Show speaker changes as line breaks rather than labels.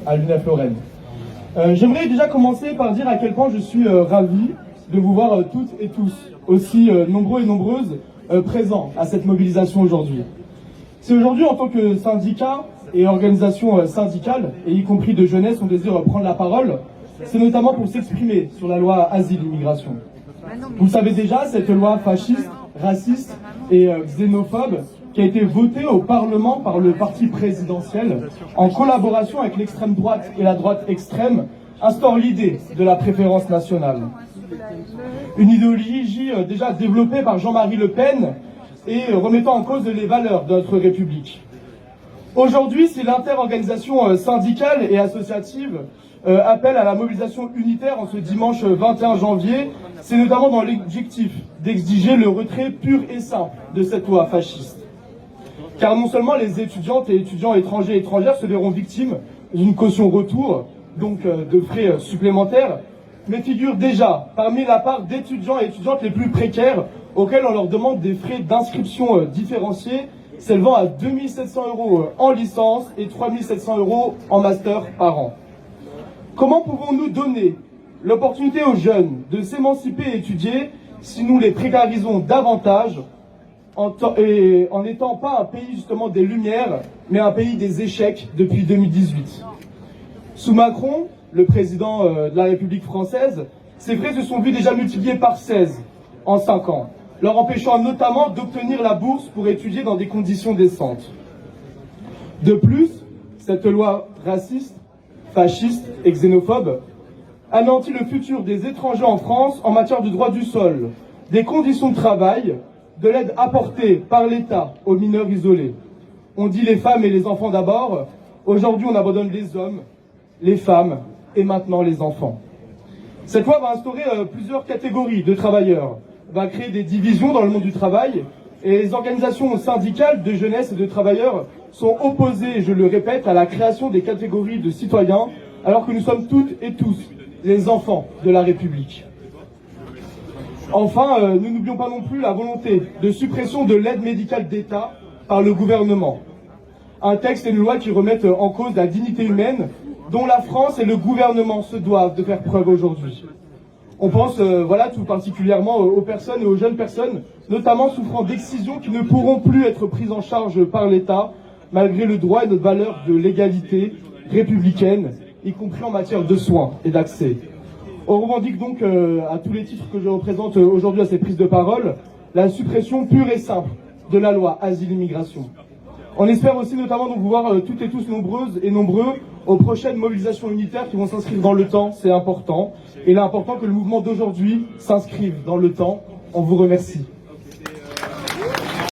à l'UNEF-Lorraine. J'aimerais déjà commencer par dire à quel point je suis ravi de vous voir toutes et tous, aussi nombreux et nombreuses, présents à cette mobilisation aujourd'hui. C'est aujourd'hui en tant que syndicat et organisation syndicale, et y compris de jeunesse, on désire prendre la parole, c'est notamment pour s'exprimer sur la loi Asile-Immigration. Vous le savez déjà, cette loi fasciste, raciste et xénophobe qui a été votée au Parlement par le parti présidentiel en collaboration avec l'extrême droite et la droite extrême, instaure l'idée de la préférence nationale. Une idéologie déjà développée par Jean-Marie Le Pen et remettant en cause les valeurs de notre République. Aujourd'hui, si l'interorganisation syndicale et associative appelle à la mobilisation unitaire en ce dimanche 21 janvier, c'est notamment dans l'objectif d'exiger le retrait pur et simple de cette loi fasciste. Car non seulement les étudiantes et étudiants étrangers et étrangères se verront victimes d'une caution retour, donc de frais supplémentaires, mais figurent déjà parmi la part d'étudiants et étudiantes les plus précaires auxquels on leur demande des frais d'inscription différenciés s'élevant à 2 700 € en licence et 3 700 € en master par an. Comment pouvons-nous donner l'opportunité aux jeunes de s'émanciper et étudier si nous les précarisons davantage en n'étant pas un pays justement des Lumières, mais un pays des échecs depuis 2018. Sous Macron, le président de la République française, ces frais se sont vus déjà multipliés par 16 en 5 ans, leur empêchant notamment d'obtenir la bourse pour étudier dans des conditions décentes. De plus, cette loi raciste, fasciste et xénophobe anéantit le futur des étrangers en France en matière de droit du sol, des conditions de travail, de l'aide apportée par l'État aux mineurs isolés. On dit les femmes et les enfants d'abord. Aujourd'hui, on abandonne les hommes, les femmes et maintenant les enfants. Cette loi va instaurer plusieurs catégories de travailleurs, va créer des divisions dans le monde du travail et les organisations syndicales de jeunesse et de travailleurs sont opposées, je le répète, à la création des catégories de citoyens alors que nous sommes toutes et tous les enfants de la République. Enfin, nous n'oublions pas non plus la volonté de suppression de l'aide médicale d'État par le gouvernement. Un texte et une loi qui remettent en cause la dignité humaine dont la France et le gouvernement se doivent de faire preuve aujourd'hui. On pense tout particulièrement aux personnes et aux jeunes personnes, notamment souffrant d'excisions qui ne pourront plus être prises en charge par l'État, malgré le droit et notre valeur de l'égalité républicaine, y compris en matière de soins et d'accès. On revendique donc, à tous les titres que je représente aujourd'hui à ces prises de parole, la suppression pure et simple de la loi Asile-Immigration. On espère aussi notamment donc vous voir toutes et tous nombreuses et nombreux aux prochaines mobilisations unitaires qui vont s'inscrire dans le temps, c'est important. Et il est important que le mouvement d'aujourd'hui s'inscrive dans le temps. On vous remercie.